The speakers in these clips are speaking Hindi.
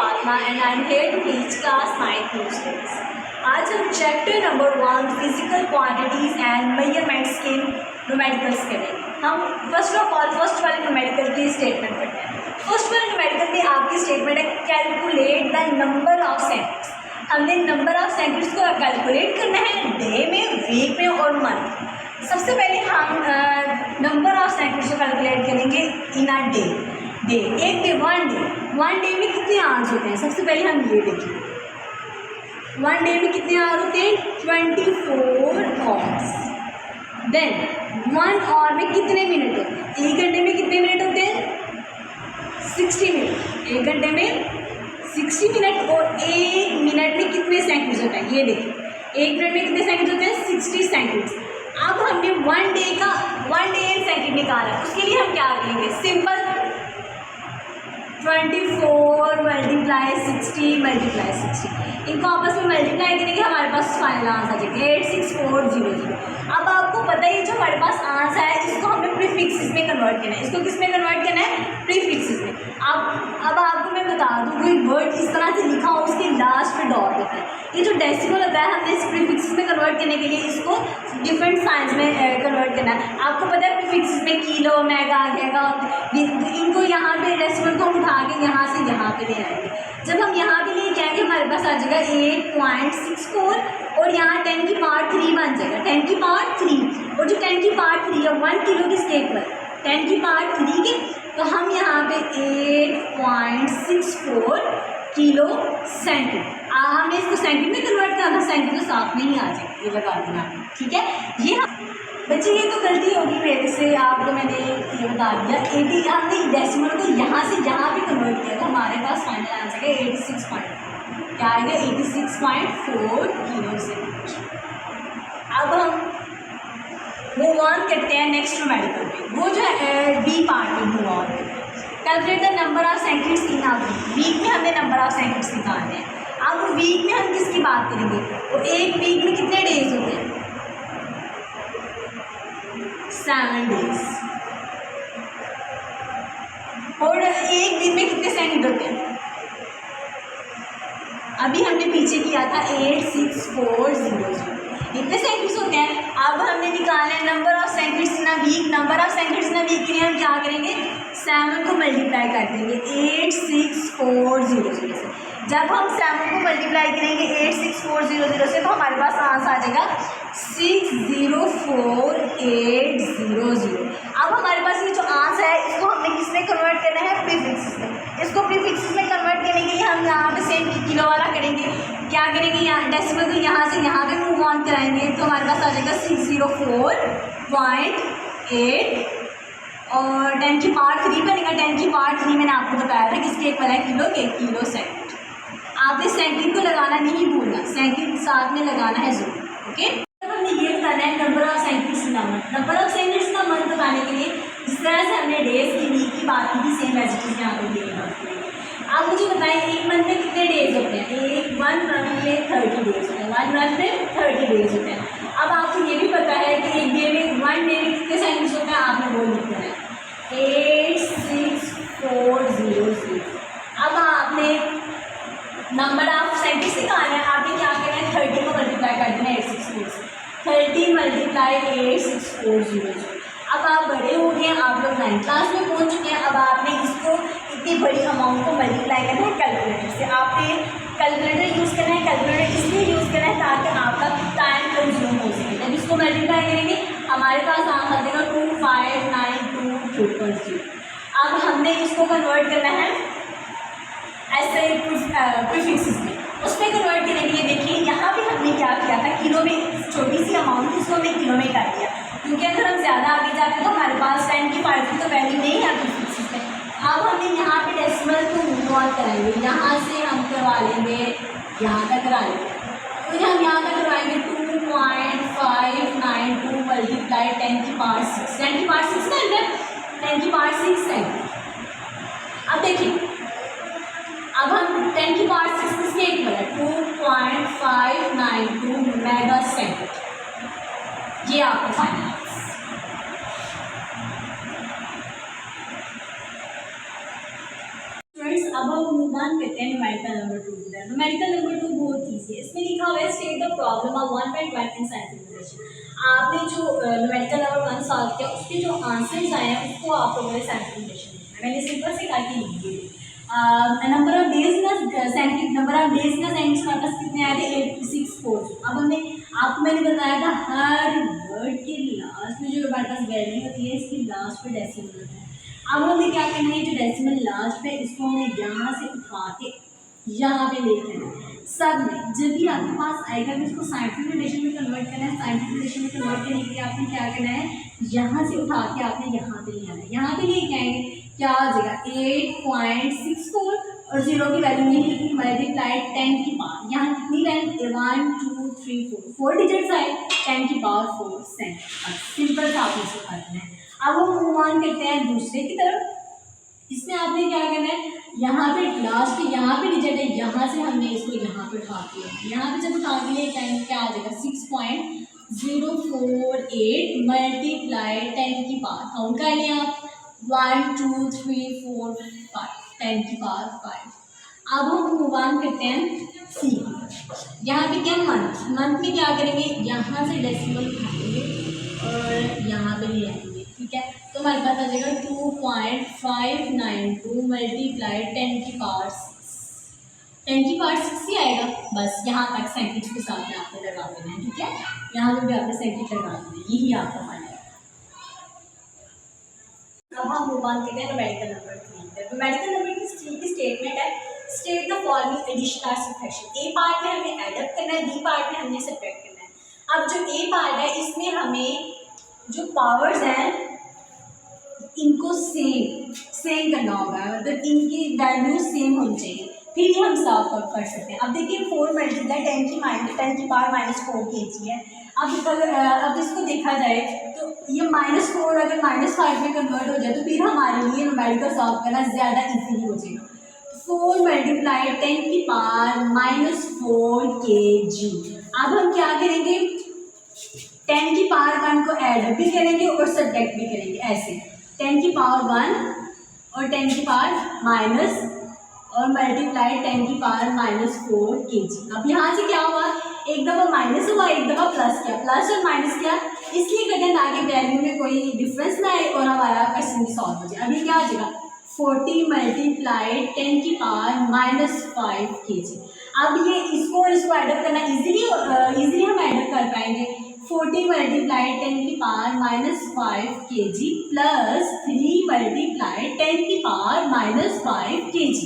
Fatma and I am here to teach class 9 students. आज हम chapter number 1 physical quantities and measurements के न्यूमेरिकल्स करेंगे। हम फर्स्ट वाले न्यूमेरिकल की स्टेटमेंट करते हैं। फर्स्ट वाले न्यूमेरिकल में आपकी स्टेटमेंट है calculate the number of sentence. हमने नंबर ऑफ सेंटेंस को कैलकुलेट करना है डे में, वीक में और मंथ। सबसे पहले हम नंबर ऑफ सेंटेंस को कैलकुलेट करेंगे इन अ डे। एक डे, वन डे में कितने आवर्स होते हैं? सबसे पहले हम ये देखें, वन डे में कितने आवर होते हैं? 24 आवर्स। देन वन आवर में कितने मिनट होते हैं? एक घंटे में कितने मिनट होते हैं? 60 मिनट। एक घंटे में 60 मिनट। और एक मिनट में कितने सेकंड्स होते हैं? ये देखिए, एक मिनट में कितने सेकंड्स होते हैं? 60 सेकंड्स। अब हमने वन डे इन सेकंड निकाला, उसके लिए हम क्या करेंगे? सिंपल 24 मल्टीप्लाई 60 मल्टीप्लाई 60, इनको आपस में मल्टीप्लाई करेंगे, हमारे पास फाइनल आंसर आ जाएगा 86400। अब आपको पता है जो हमारे पास आंसर है इसको हमें प्रीफिक्सेस में कन्वर्ट करना है। इसको किस में कन्वर्ट करना है? प्रीफिक्सेस में। अब आपको मैं बता दूँ, कोई वर्ड इस तरह से लिखा हो उसके लास्ट में डॉट होता है। ये जो डेसिमल होता है हमने इस प्रीफिक्सेस में कन्वर्ट करने के लिए इसको डिफरेंट साइंस में कन्वर्ट करना है। आपको पता है प्रीफिक्सेस में किलो, मेगा आ जाएगा। इनको यहाँ पे डेसिमल को उठा के यहाँ से यहाँ पे ले आएंगे। जब हम यहाँ पे ले जाएंगे हमारे पास आ जाएगा 8.64 और यहाँ 10 की पावर 3 बन जाएगा। 10 की पावर 3, और जो 10 की पावर 3 है 1 किलो की स्केल पर 10 की पावर 3 के, तो हम यहाँ पे 8.64 किलो सेंटीमीटर। हमने इसको सेंटीमीटर में कन्वर्ट करना, सेंटीमीटर तो साथ में ही आ जाएगा, ये लगा देना, ठीक है। ये बच्चे ये तो गलती होगी मेरे से, आपको मैंने ये बता दिया। 80 हमने डेसिमल को यहाँ से यहाँ पे कन्वर्ट किया तो हमारे पास फाइनल आंसर है 86 क्या आएगा? 86.4 किलो से। अब हम मूव ऑन करते हैं नेक्स्ट न्यूमेरिकल पे। वो जो है बी पार्ट में मूव ऑन करते हैं। Calculate the number of sentence in a week में हमें नंबर ऑफ सेंटेंस निकालने हैं। अब वीक में हम किसकी बात करेंगे? तो एक वीक में कितने डेज होते हैं? 7 डेज। और एक दिन में कितने सेकंड होते हैं? अभी हमने पीछे किया था 86400, इतने सेकंड्स होते हैं। अब हमने निकालना है number of seconds in a week. Number of seconds in a week के लिए हम क्या करेंगे? 7 को मल्टीप्लाई कर देंगे 86400 से। जब हम 7 को मल्टीप्लाई करेंगे 86400 से तो हमारे पास आंसर आ जाएगा 604800। अब हमारे पास ये जो आंसर है इसको हमने किसमें कन्वर्ट करना है? प्रीफिक्सेस में। इसको प्रीफिक्सेस में कन्वर्ट करने के लिए हम यहाँ पे सेम किलो वाला करेंगे। क्या करेंगे? यहाँ डेसिमल को यहाँ से यहाँ पे मूव ऑन कराएंगे तो हमारे पास आ जाएगा 604.8 और 10 की पावर 3 बनेगा। 10 की पावर 3 मैंने आपको बताया था किसके एक है? किलो के। Kilo second. आपने सेकंड को लगाना नहीं भूलना, सेकंड साथ में लगाना है जरूर, ओके। हमने ये बताना है number of sentence in a month. Number of sentence in a month बताने के लिए जिस तरह से हमने डेज की, वीक की बात की थी, सेम एजुकेशन यहाँ पर ये बात करेंगे। आप मुझे बताएं एक मंथ में कितने डेज होते हैं? वन मंथ में 30 डेज होते हैं। 1 मंथ में 30 डेज होते हैं। अब आपको ये भी पता है कि एक डे में, 1 डे में कितने सेकंड्स होते हैं? आपने वो लिखना है 86400। अब आपने नंबर ऑफ सेंटेंस निकालना है। आपने क्या करना है? 30 को मल्टीप्लाई कर देना 864 से। 30 मल्टीप्लाई 86400। अब आप बड़े हो गए, आप लोग 9th क्लास में पहुंच चुके हैं। अब आपने इसको इतनी बड़ी अमाउंट को मल्टीप्लाई करना है कैलकुलेटर से। आपने कैलकुलेटर यूज़ करना है। कैलकुलेटर इसलिए यूज़ करना है ताकि आपका टाइम कंज्यूम हो सके। जब इसको मल्टीप्लाई करेंगे हमारे पास आंसर देगा 2592300। अब हमने इसको कन्वर्ट करना है ऐसे प्रीफिक्सेस में। उसमें कन्वर्ट करने के लिए देखिए यहाँ पे हमने क्या किया था? किलो में छोटी सी अमाउंट थी, उसको हमने किलो में कर दिया, क्योंकि अगर हम ज़्यादा आगे जाते हैं तो हमारे पास 10 की पावर की तो वैल्यू नहीं है प्रीफिक्सेस में। अब हमने यहाँ पे डेसिमल को मूव ऑन कराएंगे। यहाँ से हम करवा लेंगे, यहाँ तक करा लेंगे। तो हम यहाँ तक करवाएंगे 2.592 मल्टीप्लाई 10 की पावर 6। 10 की पावर 6 का अंदर 10 की पावर 6 सेकंड। अब देखिए, अब हम 10 की पावर 6 किसके इक्वल है? 2.592 मेगा सेकंड। ये आपका फाइनल। स्टूडेंट्स अब हम हम मूव ऑन करते हैं न्यूमेरिकल नंबर 2 की तरफ। न्यूमेरिकल नंबर 2 बहुत ईजी है। इसमें लिखा हुआ है state the problem of 1.1 in scientific relation. आपने जो न्यूमेरिकल नंबर 1 सॉल्व किया उसके जो आंसर्स आए हैं उसको आप लोगों ने साइंटिफिक रिलेशन लिखना है। मैंने सिंपल से करके लिख दिए। नंबर ऑफ डेज ना साइंटिफिक नंबर ऑफ डेज ना साइंटिफिक हमारे पास कितने आए थे 86 अब हमने आपको मैंने बताया था हर वर्ड के लास्ट में जो हमारे पास वैल्यू होती है इसकी लास्ट पे डेसिमल होता है। अब हमें क्या करना है जो डेसिमल लास्ट पे इसको हमें यहाँ से उठा के यहाँ पे लेके आना है। सब में जब भी आपके पास आएगा तो इसको साइंटिफिक रिलेशन में कन्वर्ट करना है। साइंटिफिक रिलेशन में कन्वर्ट करने के लिए आपने क्या करना है यहाँ से उठा के आपने यहाँ पे ले आना है। यहाँ पे लेके आएंगे क्या आ जाएगा 8.64 और 0 की वैल्यू नहीं लिखी मल्टीप्लाइड 10 की पावर। यहाँ कितनी वैल्यू 1 2 3 4 डिजिट्स आए 10 की पावर 4 सेंट। सिंपल सा आपने इसको करना है। अब हम मूव ऑन करते हैं दूसरे की तरफ। इसमें आपने क्या करना है यहाँ पे लास्ट यहाँ पे डिजिट है यहाँ से हमने इसको यहाँ पे उठा के यहाँ पे जब उठा के लिए क्या आ जाएगा 6.048 मल्टीप्लाई 10 की पावर। काउंट कर लिया आप 1 2 3 4 5 10 की पावर 5। अब हम मूव ऑन करते हैं सी। यहाँ पे क्या मंथ में क्या करेंगे यहाँ से डेसिमल उठाएंगे और यहाँ पे ले आएंगे। ठीक है तो हमारे पास आ जाएगा 2.592 मल्टीप्लाई 10 की पावर 6 ही आएगा। बस यहाँ तक सेंटीज के साथ में आपने लगा देना है। ठीक है यहाँ पे भी आपने सेंटीज लगा देना है। यही आपका फाइनल है। अब हम मूव ऑन करते हैं न्यूमेरिकल नंबर 3। न्यूमेरिकल नंबर 3 की स्टेटमेंट है स्टेट द फॉलोइंग एडिशन और सब्ट्रैक्शन। ए पार्ट में हमें ऐड करना है बी पार्ट में हमने सब्ट्रैक्ट करना है। अब जो ए पार्ट है इसमें हमें जो पावर्स हैं इनको सेम करना होगा मतलब इनकी वैल्यू सेम होनी चाहिए फिर ही हम सॉल्व कर सकते हैं। अब देखिए 4 मल्टीप्लाई 10 की पावर -4 kg है। अब इसको देखा जाए तो ये -4 अगर -5 में कन्वर्ट हो जाए तो फिर हमारे लिए न्यूमेरिकल सॉल्व करना ज़्यादा इजीली हो जाएगा। 4 मल्टीप्लाई 10 की पावर -4 kg। अब हम क्या करेंगे 10 की पावर 1 को ऐड भी करेंगे और सब्ट्रैक्ट भी करेंगे ऐसे 10 की पावर 1 और 10 की पावर माइनस और मल्टीप्लाई 10 की पावर -4 kg। अब यहाँ से क्या हुआ एक दफ़ा माइनस हुआ एक दफ़ा प्लस किया प्लस और माइनस किया इसलिए करें ताकि वैल्यू में कोई डिफरेंस ना आए और हमारा क्वेश्चन भी सॉल्व हो जाए। अभी क्या आ जाएगा 40 मल्टीप्लाई 10 की पावर -5 kg। अब ये इसको एडअप करना इजीली हम एडअप कर पाएंगे। 40 मल्टीप्लाई 10 की पावर -5 kg प्लस 3 मल्टीप्लाई 10 की पावर -5 kg।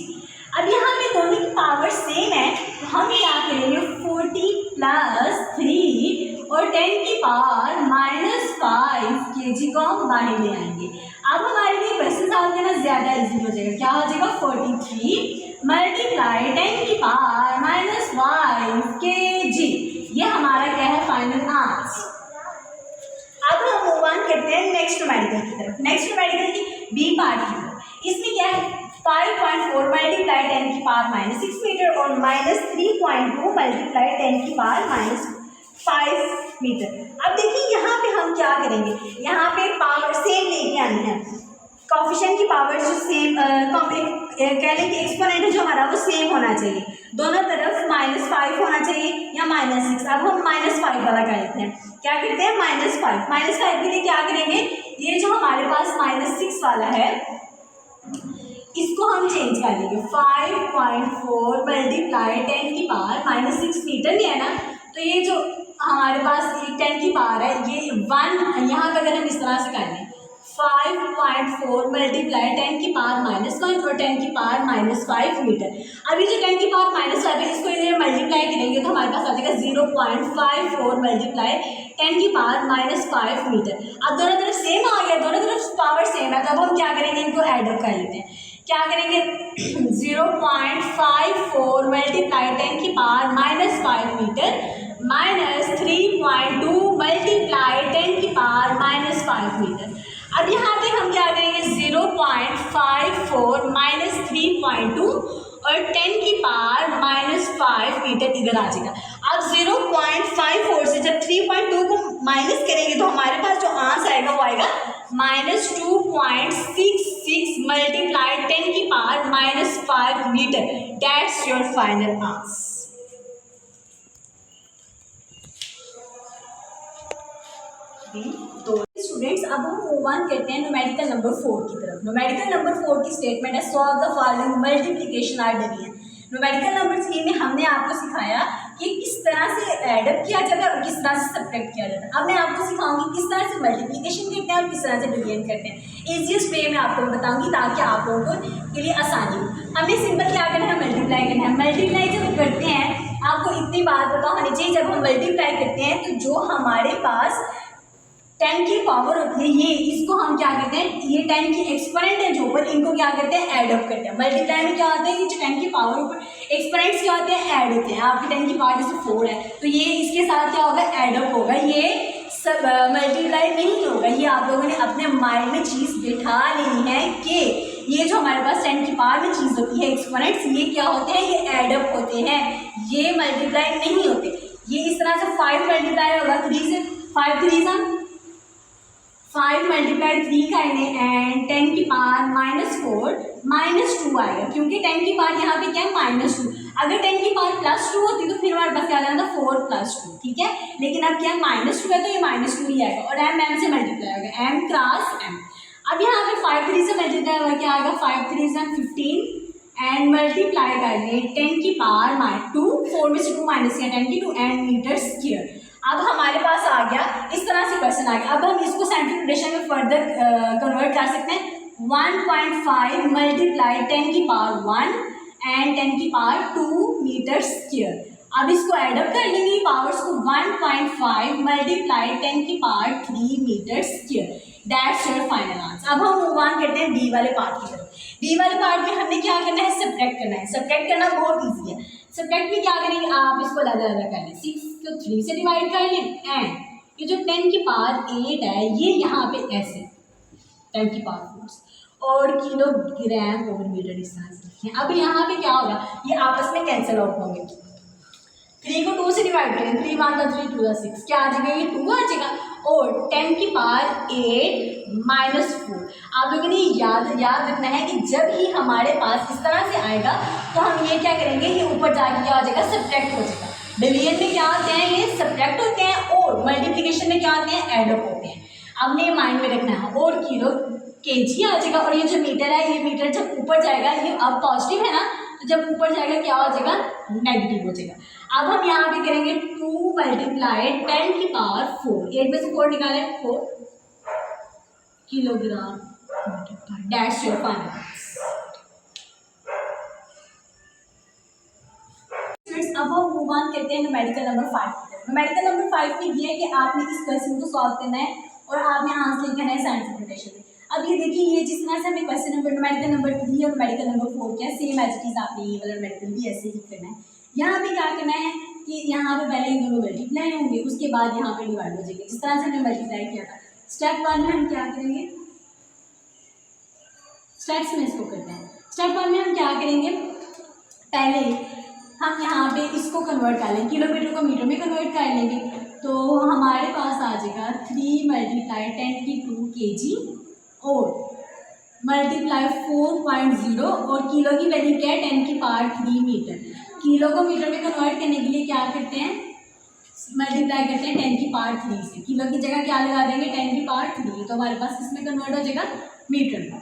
अब यहाँ पे दोनों की पावर सेम है तो हम क्या करेंगे 40 प्लस 3 और 10 की पावर -5 kg को हम बाहर ले आएंगे। अब हमारे लिए क्वेश्चन सॉल्व करना ज़्यादा इजी हो जाएगा। क्या हो जाएगा 43 मल्टीप्लाई 10 की पावर -5 kg। ये हमारा क्या है फाइनल आंसर। अब हम मूव ऑन करते हैं नेक्स्ट न्यूमेरिकल की तरफ। नेक्स्ट न्यूमेरिकल की बी पार्ट की तरफ। इसमें क्या है 5.4 मल्टीप्लाई 10 की पावर -6 मीटर और -3.2 मल्टीप्लाई 10 की पावर -5 मीटर। अब देखिए यहाँ पे हम क्या करेंगे यहाँ पे पावर सेम लेके आनी है। कॉफिशिएंट की पावर जो सेम कह लें कि एक्सपोनेंट जो हमारा वो सेम होना चाहिए। दोनों तरफ -5 होना चाहिए या -6। अब हम -5 वाला कर लेते हैं। क्या करते हैं -5 के लिए क्या करेंगे ये जो हमारे पास -6 वाला है इसको हम चेंज कर लेंगे 5.4 मल्टीप्लाई 10 की पावर -6 मीटर में है ना तो ये जो हमारे पास 10 की पावर है ये 1 यहाँ का अगर हम इस तरह से कर लें 5.4 मल्टीप्लाई 10 की पावर -1 और 10 की पावर -5 मीटर। अभी जो 10 की पावर -5 है इसको इधर मल्टीप्लाई करेंगे तो हमारे पास आ जाएगा 0.54 मल्टीप्लाई 10 की पावर -5 मीटर। अब दोनों तरफ सेम आ गया दोनों तरफ पावर सेम है तो अब हम क्या करेंगे इनको ऐड अप कर लेते हैं। क्या करेंगे 0.54 मल्टीप्लाई 10 की पावर -5 मीटर -3.2 मल्टीप्लाई 10 की पावर -5 मीटर। अब यहाँ पे हम क्या करेंगे 0.54 -3.2 और 10 की पावर -5 मीटर इधर आ जाएगा। अब 0.54 से जब 3.2 को माइनस करेंगे तो हमारे पास जो आंसर आएगा वो आएगा -2.66 multiply 10⁻⁻5 metre. That's your final answer. तो स्टूडेंट्स अब हम मूव ऑन करते हैं न्यूमेरिकल नंबर 4 की तरफ। न्यूमेरिकल नंबर 4 की स्टेटमेंट है solve the following multiplication or division. Numerical number 3 में हमने आपको सिखाया कि किस तरह से एडअप किया जाता है और किस तरह से सब्ट्रैक्ट किया जाता है। अब मैं आपको सिखाऊंगी किस तरह से मल्टीप्लिकेशन करते हैं और किस तरह से डिवीजन करते हैं। इजीएस्ट वे में आपको बताऊंगी ताकि आप लोगों के लिए आसानी हो। हमें सिंपल क्या करना है, मल्टीप्लाई करना है। मल्टीप्लाई जब करते हैं आपको इतनी बात पता होनी चाहिए, जब हम मल्टीप्लाई करते हैं तो जो हमारे पास 10 की पावर होती है ये, इसको हम क्या कहते हैं, ये 10 की एक्सपोनेंट है जो ऊपर, इनको क्या करते हैं, ऐड अप करते हैं। मल्टीप्लाई में क्या होता है कि जो 10 की पावर ऊपर एक्सपोनेंट्स क्या होते हैं, ऐड होते हैं। आपकी 10 की पावर जैसे 4 है तो ये इसके साथ क्या होगा, ऐड अप होगा। ये सब मल्टीप्लाई नहीं होगा। ये आप लोगों ने अपने माइंड में चीज़ बिठा लेनी है कि ये जो हमारे पास 10 की पावर में चीज़ होती है एक्सपोनेंट्स, ये क्या होते हैं, ये ऐड अप होते हैं, ये मल्टीप्लाई नहीं होते। ये इस तरह से 5 मल्टीप्लाई होगा 3 से, 5 3 5 मल्टीप्लाई 3 करने एंड 10 की पावर -4 -2 आएगा, क्योंकि 10 की पावर यहाँ पे क्या है, -2। अगर 10 की पावर +2 होती तो फिर हमारे पास क्या आ जाता 4 + 2, ठीक है। लेकिन अब क्या है, -2 है तो ये -2 ही आएगा और m से मल्टीप्लाई होगा, m क्रॉस m। अब यहाँ पे 5 3 से मल्टीप्लाई होगा, क्या आएगा, 5 3 15 एंड मल्टीप्लाई कर लें 10 की पावर -2, 4 में से 2 माइनस किया 10 की 2 एंड मीटर स्क्वायर। अब हमारे पास आ गया, इस तरह से क्वेश्चन आ गया। अब हम इसको साइंटिफिक नोटेशन में फर्दर कन्वर्ट कर सकते हैं। 1.5 मल्टीप्लाई 10 की पावर 1 एंड 10 की पावर 2 मीटर स्क्वायर। अब इसको एडअप कर लेंगे पावर्स को, 1.5 मल्टीप्लाई 10 की power 3 metre square. That's your final answer. अब हम मूव ऑन करते हैं डी वाले पार्ट की तरफ। डी वाले पार्ट में हमने क्या करना है, सब्ट्रैक्ट करना है। सब्ट्रैक्ट करना बहुत ईजी है। सब्ट्रैक्ट में क्या करेंगे, आप इसको अलग-अलग कर लें। 6 को 3 से डिवाइड कर लें एंड ये जो 10 की पावर 8 है ये यहाँ पे ऐसे 10 की पावर 4 और किलोग्राम ओवर मीटर इस तरह से लिखें। अब यहाँ पे क्या होगा, ये आपस में कैंसिल आउट होंगे। 3 को 2 से डिवाइड करें, 3 1 3 2 6, क्या आ जाएगा, ये 2 आ जाएगा। और 10 की पावर 8 -4। आप लोगों ने याद रखना है कि जब ही हमारे पास इस तरह से आएगा तो हम ये क्या करेंगे, ये ऊपर जाके क्या हो जाएगा, सब्ट्रैक्ट हो जाएगा। डिवीजन में क्या होते हैं, ये सब्ट्रैक्ट होते हैं और मल्टीप्लिकेशन में क्या होते हैं, ऐड अप होते हैं। आपने ये माइंड में रखना है। और किलो केजी आ जाएगा और ये जो मीटर है, ये मीटर जब ऊपर जाएगा, ये अब पॉजिटिव है ना, तो जब ऊपर जाएगा क्या हो जाएगा, नेगेटिव हो जाएगा। अब हम यहाँ पे करेंगे 2 मल्टीप्लाई 10 की पावर 4, 8 में से 4 निकालें 4 किलोग्राम। Dash your final. अब हम मूव ऑन करते हैं न्यूमेरिकल नंबर 5 की तरफ। न्यूमेरिकल नंबर 5 में ये है कि आपने इस क्वेश्चन को सॉल्व करना है और आपने आंसर लिखना है साइंटिफिक नोटेशन में। अब ये देखिए, ये जिस तरह से हमें क्वेश्चन नंबर न्यूमेरिकल नंबर 3 और न्यूमेरिकल नंबर 4 क्या सेम एज इट इज, आपने ये वाला न्यूमेरिकल भी ऐसे ही करना है। यहाँ पे क्या करना है कि यहाँ पे पहले इन दोनों मल्टीप्लाई होंगे, उसके बाद यहाँ पे डिवाइड हो जाएंगे, जिस तरह से हमने मल्टीप्लाई किया था। स्टेप 1 में हम क्या करेंगे, स्टेप्स में इसको करते हैं। स्टेप 1 में हम क्या करेंगे, पहले हम यहाँ पे इसको कन्वर्ट कर लेंगे, किलोमीटर को मीटर में कन्वर्ट कर लेंगे। तो हमारे पास आ जाएगा 3 मल्टीप्लाई 10 की 2 kg और मल्टीप्लाई 4.0 और किलो की वैल्यू क्या है, 10 की पावर 3 मीटर। किलो को मीटर में कन्वर्ट करने के लिए क्या करते हैं, मल्टीप्लाई करते हैं 10 की पावर 3 से। किलो की जगह क्या लगा देंगे, 10 की पावर 3, तो हमारे पास इसमें कन्वर्ट हो जाएगा मीटर में।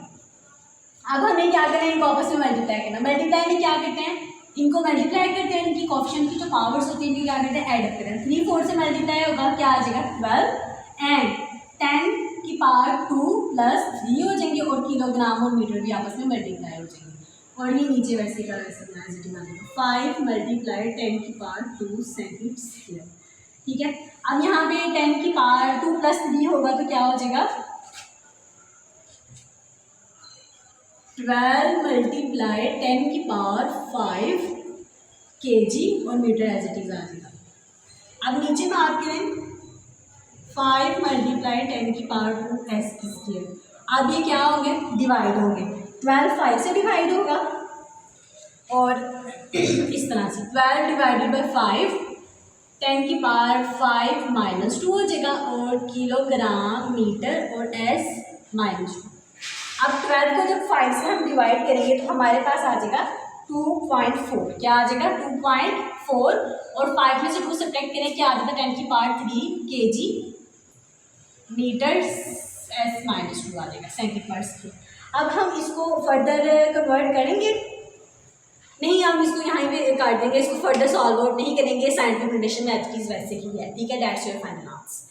अब हमें क्या करना है, इनको आपस में मल्टीप्लाई करना। मल्टीप्लाई में क्या करते हैं, इनको मल्टीप्लाई करते हैं, इनकी कोएफिशिएंट की जो पावर्स होती है इनकी क्या करते हैं, ऐड करते हैं। 3 4 से मल्टीप्लाई होगा, क्या आ जाएगा 12 एंड 10 की पावर 2 + 3 हो जाएंगे और किलोग्राम और मीटर भी आपस में मल्टीप्लाई हो जाएंगे। और ये नीचे वैसे का वैसे 5 मल्टीप्लाई 10 की पावर 2 सेंटीमीटर, ठीक है। अब यहाँ पे 10 की पावर 2 + 3 होगा तो क्या हो जाएगा, 12 मल्टीप्लाई 10 की पावर 5 kg और मीटर एज इट इज आ जाएगा। अब नीचे बात करें 5 मल्टीप्लाई 10 की पावर 2 s²। अब ये क्या होंगे, डिवाइड होंगे। 12 5 से डिवाइड होगा और इस तरह से 12 डिवाइडेड बाई 5 10 की पावर 5 -2 हो जाएगा और किलोग्राम मीटर और s -2। अब 12 को जब 5 से हम डिवाइड करेंगे तो हमारे पास आ जाएगा 2.4। क्या आ जाएगा? 2.4। और 5 में से 2 सब्ट्रैक्ट करें, क्या आ जाएगा? 10⁻³ kg मीटर S-2 आ जाएगा, सेंटीमीटर। अब हम इसको फर्दर कन्वर्ट करेंगे? नहीं, हम इसको यहाँ पे काट देंगे, इसको फर्दर सॉल्व आउट नहीं करेंगे। साइंटिफिक नोटेशन में एच वैसे ही है, ठीक है। That's your final answer.